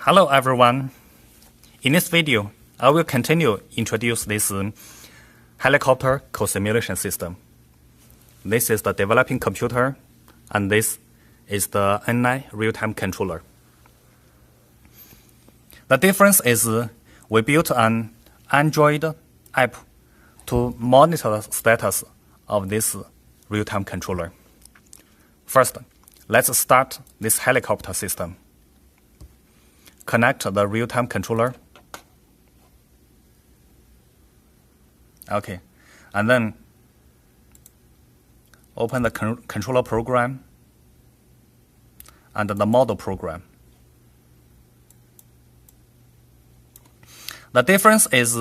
Hello everyone. In this video, I will continue introduce this helicopter co-simulation system. This is the developing computer, and this is the N9 real-time controller. The difference is we built an Android app to monitor the status of this real-time controller. First, let's start this helicopter system. Connect the real-time controller. Okay, and then open the controller program and the model program. The difference is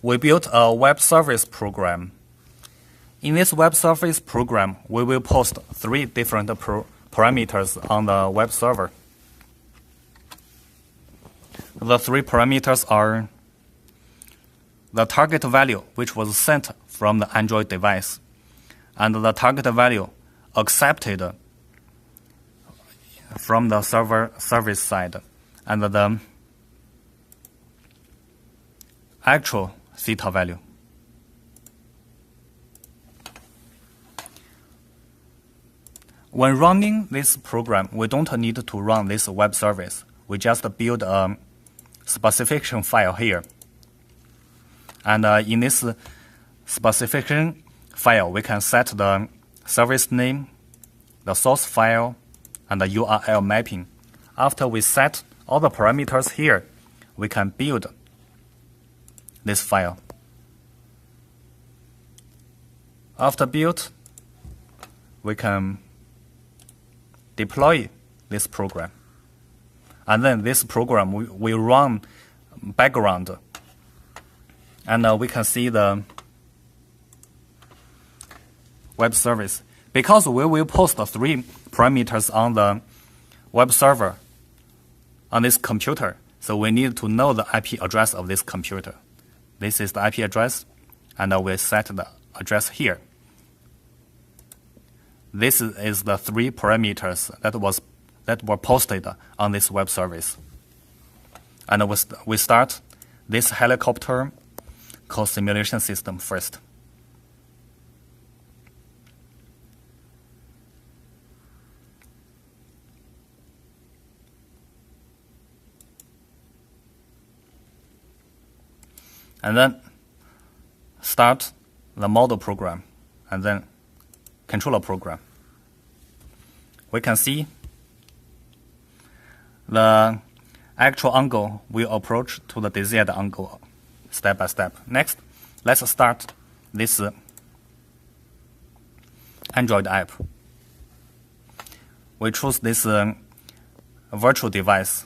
we built a web service program. In this web service program, we will post 3 different parameters on the web server. The 3 parameters are the target value, which was sent from the Android device, and the target value accepted from the service side, and the actual theta value. When running this program, we don't need to run this web service. We just build a specification file here. And in this specification file, we can set the service name, the source file, and the URL mapping. After we set all the parameters here, we can build this file. After built, we can deploy this program. And then this program will run background. And we can see the web service. Because we will post 3 parameters on the web server on this computer, so we need to know the IP address of this computer. This is the IP address, and we'll set the address here. This is the 3 parameters that were posted on this web service. And we start this helicopter co-simulation system first. And then start the model program, and then controller program. We can see the actual angle will approach to the desired angle step by step. Next, let's start this Android app. We choose this virtual device.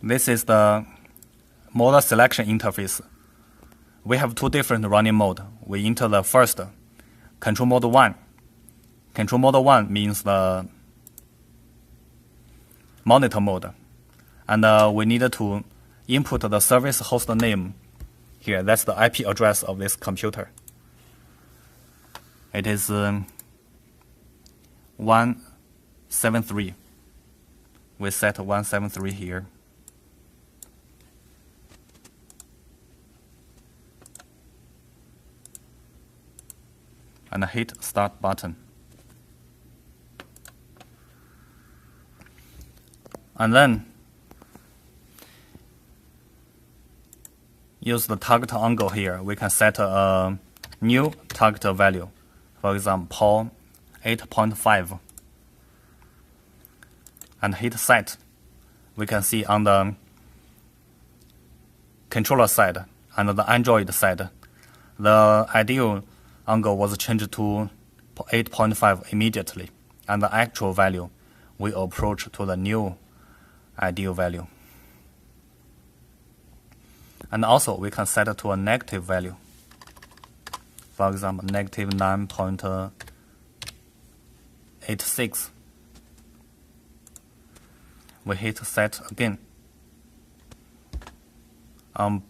This is the model selection interface. We have 2 different running modes. We enter the first, control mode 1. Control mode 1 means the monitor mode. And we need to input the service host name here. That's the IP address of this computer. It is 173. We set 173 here. And hit start button. And then use the target angle here. We can set a new target value. For example, 8.5. And hit set. We can see on the controller side and the Android side, the ideal angle was changed to 8.5 immediately, and the actual value will approach to the new ideal value. And also, we can set it to a negative value. For example, negative 9.86. We hit set again on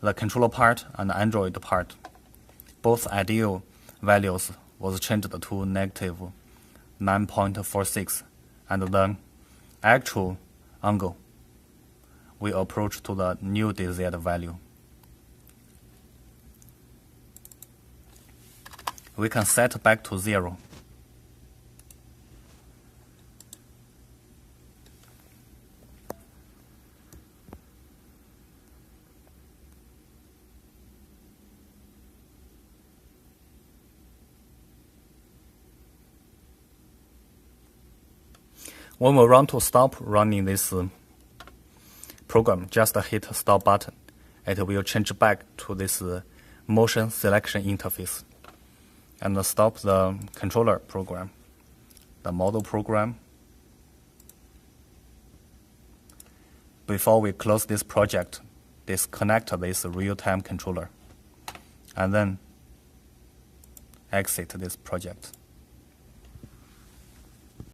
the controller part and the Android part. both ideal values was changed to negative 9.46, and the actual angle we approach to the new desired value. We can set back to 0. When we want to stop running this program, just hit stop button. It will change back to this motion selection interface and stop the controller program, the model program. Before we close this project, disconnect this real-time controller and then exit this project.